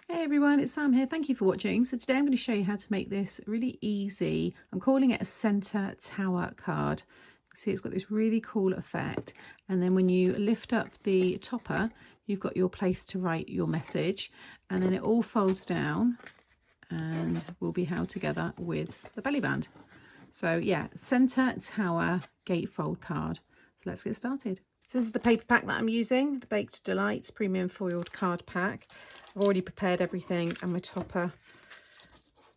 Hey everyone, it's Sam here. Thank you for watching. So today I'm going to show you how to make this really easy. I'm calling it a Centre Tower card. You can see it's got this really cool effect. And then when you lift up the topper, you've got your place to write your message. And then it all folds down and will be held together with the belly band. So yeah, Centre Tower Gatefold Card. So let's get started. So this is the paper pack that I'm using, the Baked Delights Premium Foiled Card Pack. I've already prepared everything and my topper.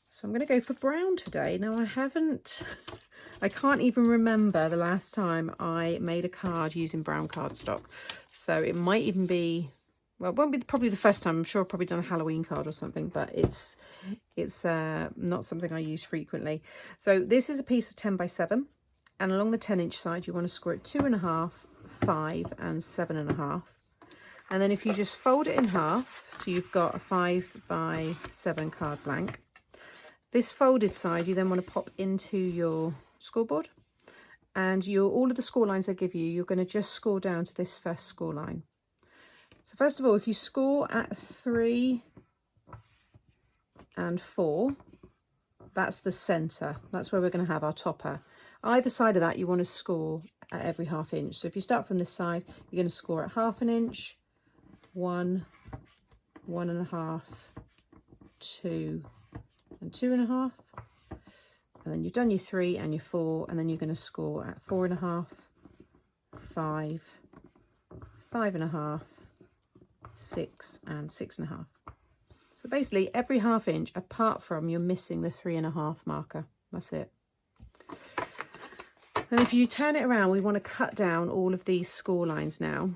So I'm going to go for brown today. Now I can't even remember the last time I made a card using brown cardstock. So it might even be, well, it won't be probably the first time. I'm sure I've probably done a Halloween card or something, but it's not something I use frequently. So this is a piece of 10 by 7. And along the 10-inch side, you want to score it 2.5, 5 and 7.5. And then if you just fold it in half, so you've got a 5 by 7 card blank. This folded side, you then want to pop into your scoreboard. And all of the score lines I give you, you're going to just score down to this first score line. So first of all, if you score at 3 and 4, that's the centre. That's where we're going to have our topper. Either side of that, you want to score at every ½ inch. So if you start from this side, you're going to score at ½ inch, 1, 1.5, 2 and 2.5. And then you've done your 3 and your 4, and then you're going to score at 4.5, 5, 5.5, 6 and 6.5. So basically every ½ inch apart from you're missing the 3.5 marker. That's it. And if you turn it around, we want to cut down all of these score lines now.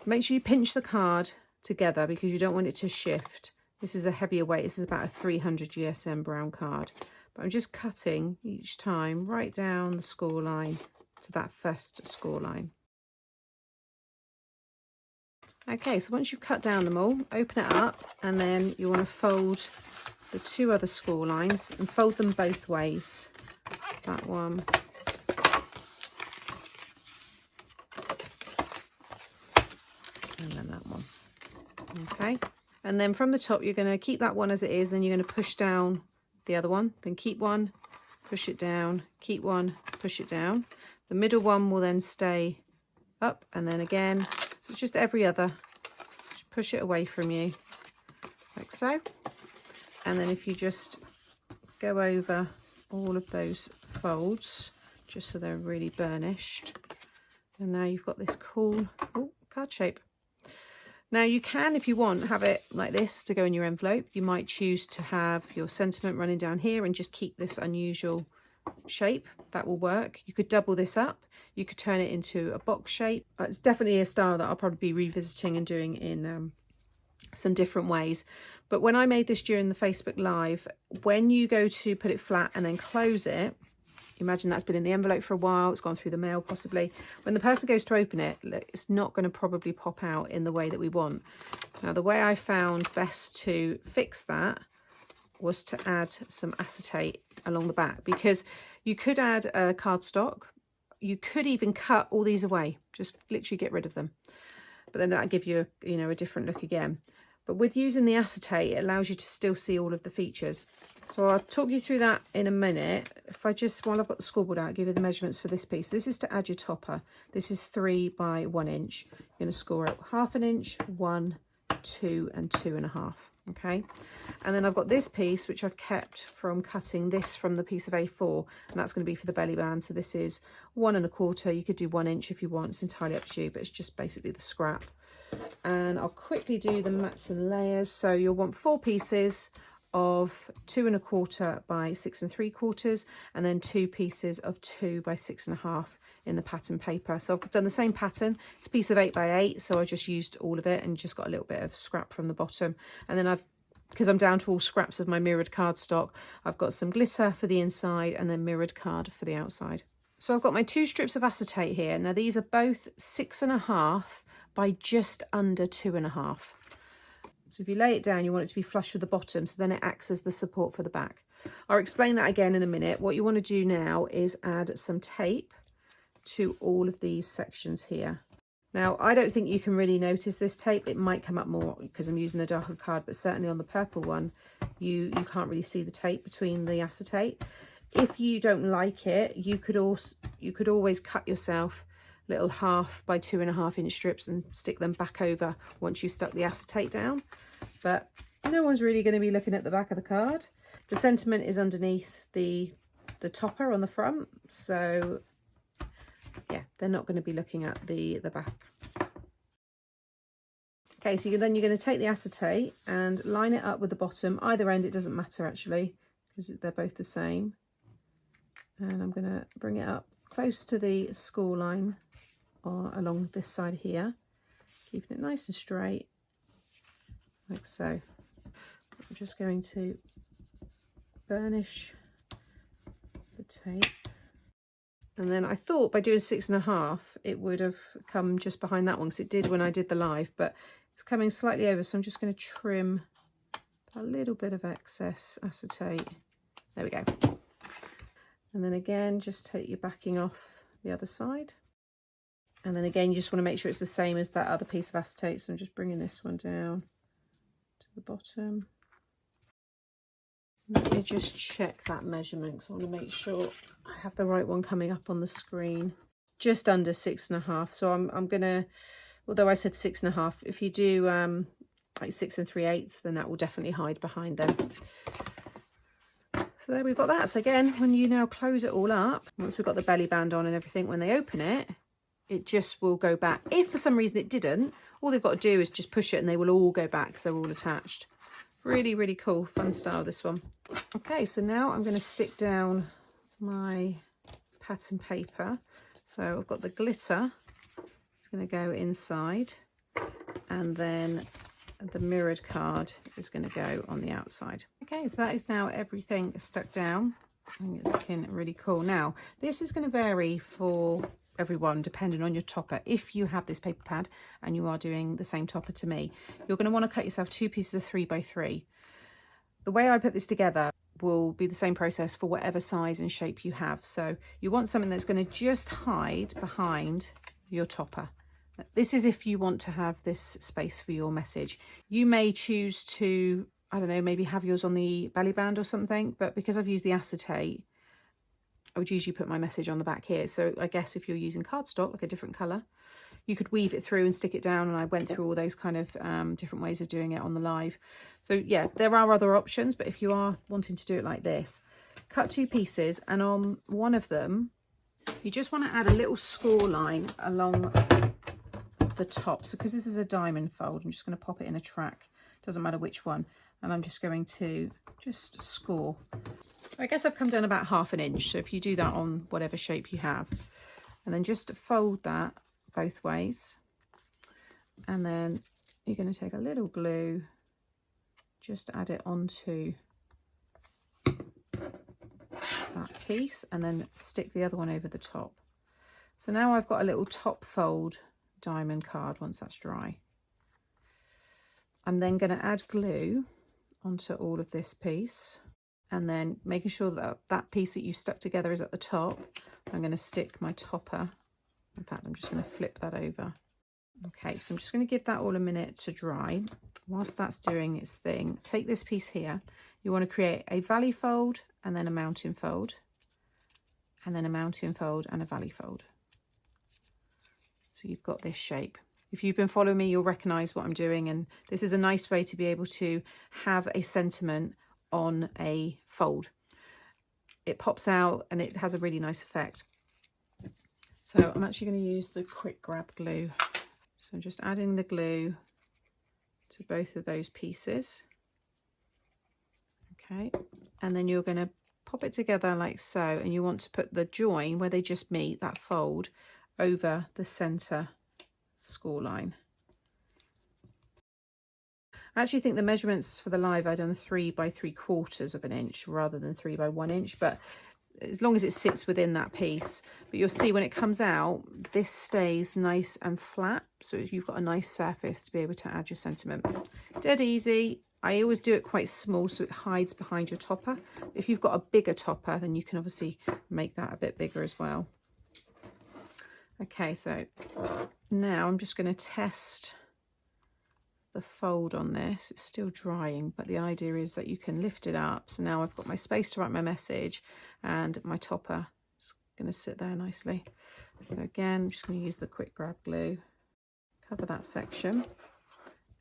Make sure you pinch the card together because you don't want it to shift. This is a heavier weight. This is about a 300 GSM brown card. But I'm just cutting each time right down the score line to that first score line. Okay, so once you've cut down them all, open it up, and then you want to fold the 2 other score lines and fold them both ways. That one. And then that one. Okay, and then from the top you're going to keep that one as it is, then you're going to push down the other one, then keep one, push it down, keep one, push it down. The middle one will then stay up, and then again, so it's just every other, just push it away from you like so. And then if you just go over all of those folds just so they're really burnished, and now you've got this cool card shape. Now you can, if you want, have it like this to go in your envelope. You might choose to have your sentiment running down here and just keep this unusual shape. That will work. You could double this up. You could turn it into a box shape. It's definitely a style that I'll probably be revisiting and doing in some different ways. But when I made this during the Facebook Live, when you go to put it flat and then close it, imagine that's been in the envelope for a while, it's gone through the mail possibly. When the person goes to open it, it's not going to probably pop out in the way that we want. Now, the way I found best to fix that was to add some acetate along the back, because you could add cardstock. You could even cut all these away, just literally get rid of them. But then that'll give you, a different look again. But with using the acetate, it allows you to still see all of the features. So I'll talk you through that in a minute. If I just, while I've got the scoreboard out, give you the measurements for this piece. This is to add your topper. This is 3 by 1 inch. You're going to score out ½ inch, 1, 2 and 2.5. Okay, and then I've got this piece which I've kept from cutting this from the piece of A4, and that's going to be for the belly band. So this is 1 1/4. You could do 1 inch if you want. It's entirely up to you, but it's just basically the scrap. And I'll quickly do the mats and layers. So you'll want 4 pieces of 2 1/4 by 6 3/4, and then 2 pieces of 2 by 6.5 in the pattern paper. So I've done the same pattern. It's a piece of 8 by 8, so I just used all of it and just got a little bit of scrap from the bottom. And then because I'm down to all scraps of my mirrored cardstock, I've got some glitter for the inside and then mirrored card for the outside. So I've got my 2 strips of acetate here. Now these are both 6.5 by just under 2.5. So if you lay it down, you want it to be flush with the bottom, so then it acts as the support for the back. I'll explain that again in a minute. What you want to do now is add some tape to all of these sections here. Now, I don't think you can really notice this tape. It might come up more because I'm using the darker card, but certainly on the purple one, you can't really see the tape between the acetate. If you don't like it, you could always cut yourself little 1/2 by 2.5 inch strips and stick them back over once you've stuck the acetate down. But no one's really going to be looking at the back of the card. The sentiment is underneath the topper on the front, so yeah, they're not going to be looking at the back. Okay, so then you're going to take the acetate and line it up with the bottom. Either end, it doesn't matter actually, because they're both the same. And I'm going to bring it up close to the score line or along this side here, keeping it nice and straight, like so. I'm just going to burnish the tape. And then I thought by doing 6.5, it would have come just behind that one, because it did when I did the live, but it's coming slightly over. So I'm just going to trim a little bit of excess acetate. There we go. And then again, just take your backing off the other side. And then again, you just want to make sure it's the same as that other piece of acetate. So I'm just bringing this one down to the bottom. Let me just check that measurement, because I want to make sure I have the right one coming up on the screen. Just under 6.5. So I'm gonna, although I said 6.5, if you do like 6 3/8, then that will definitely hide behind them. So there we've got that. So again, when you now close it all up, once we've got the belly band on and everything, when they open it, it just will go back. If for some reason it didn't, all they've got to do is just push it and they will all go back because they're all attached. Really, really cool, fun style, this one. Okay, so now I'm going to stick down my pattern paper. So I've got the glitter. It's going to go inside, and then the mirrored card is going to go on the outside. Okay, so that is now everything stuck down. I think it's looking really cool. Now, this is going to vary for everyone depending on your topper. If you have this paper pad and you are doing the same topper to me, you're going to want to cut yourself 2 pieces of 3x3. The way I put this together will be the same process for whatever size and shape you have. So you want something that's going to just hide behind your topper. This is if you want to have this space for your message. You may choose to, I don't know, maybe have yours on the belly band or something, but because I've used the acetate, I would usually put my message on the back here. So I guess if you're using cardstock, like a different colour, you could weave it through and stick it down. And I went through all those kind of different ways of doing it on the live. So yeah, there are other options, but if you are wanting to do it like this, cut 2 pieces, and on one of them, you just want to add a little score line along the top. So because this is a diamond fold, I'm just going to pop it in a track. Doesn't matter which one. And I'm just going to just score. I guess I've come down about 1/2 inch. So if you do that on whatever shape you have, and then just fold that both ways. And then you're going to take a little glue, just add it onto that piece, and then stick the other one over the top. So now I've got a little top fold diamond card once that's dry. I'm then going to add glue onto all of this piece, and then making sure that that piece that you stuck together is at the top. I'm going to stick my topper. In fact, I'm just going to flip that over. Okay, so I'm just going to give that all a minute to dry. Whilst that's doing its thing, take this piece here. You want to create a valley fold, and then a mountain fold, and then a mountain fold and a valley fold. So you've got this shape. If you've been following me, you'll recognise what I'm doing, and this is a nice way to be able to have a sentiment on a fold. It pops out and it has a really nice effect. So I'm actually going to use the quick grab glue. So I'm just adding the glue to both of those pieces. Okay, and then you're going to pop it together like so, and you want to put the join where they just meet, that fold, over the centre score line. I actually think the measurements for the live, I've done 3 by 3/4 of an inch rather than 3 by 1 inch, but as long as it sits within that piece. But you'll see when it comes out, this stays nice and flat, so you've got a nice surface to be able to add your sentiment. Dead easy. I always do it quite small so it hides behind your topper. If you've got a bigger topper, then you can obviously make that a bit bigger as well. Okay, so now I'm just going to test the fold on this. It's still drying, but the idea is that you can lift it up. So now I've got my space to write my message, and my topper is going to sit there nicely. So again, I'm just going to use the quick grab glue, cover that section,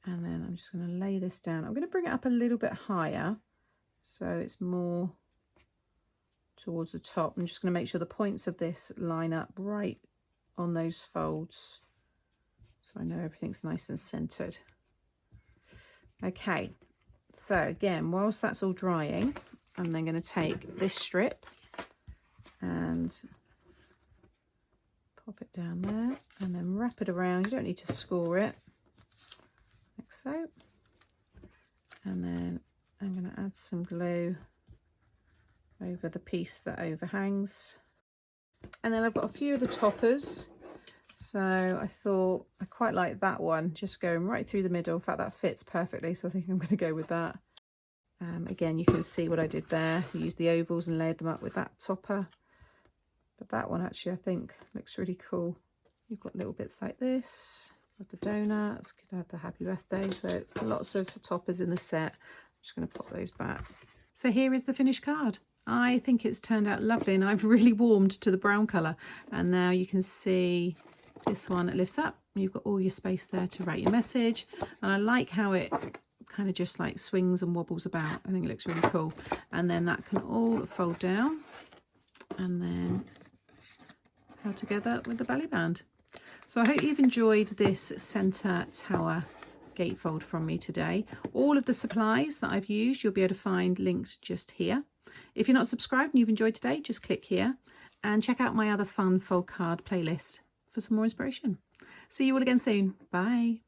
and then I'm just going to lay this down. I'm going to bring it up a little bit higher so it's more towards the top. I'm just going to make sure the points of this line up right on those folds, so I know everything's nice and centered. Okay, so again, whilst that's all drying, I'm then going to take this strip and pop it down there and then wrap it around. You don't need to score it, like so. And then I'm going to add some glue over the piece that overhangs. And then I've got a few of the toppers. So I thought I quite like that one, just going right through the middle. In fact, that fits perfectly, so I think I'm going to go with that. Again, you can see what I did there. I used the ovals and layered them up with that topper. But that one actually, I think, looks really cool. You've got little bits like this with the donuts. Could add the happy birthday. So lots of toppers in the set. I'm just going to pop those back. So here is the finished card. I think it's turned out lovely, and I've really warmed to the brown colour. And now you can see this one, it lifts up. You've got all your space there to write your message. And I like how it kind of just like swings and wobbles about. I think it looks really cool. And then that can all fold down and then held together with the belly band. So I hope you've enjoyed this Centre Tower Gatefold from me today. All of the supplies that I've used, you'll be able to find linked just here. If you're not subscribed and you've enjoyed today, just click here and check out my other fun fold card playlist for some more inspiration. See you all again soon. Bye.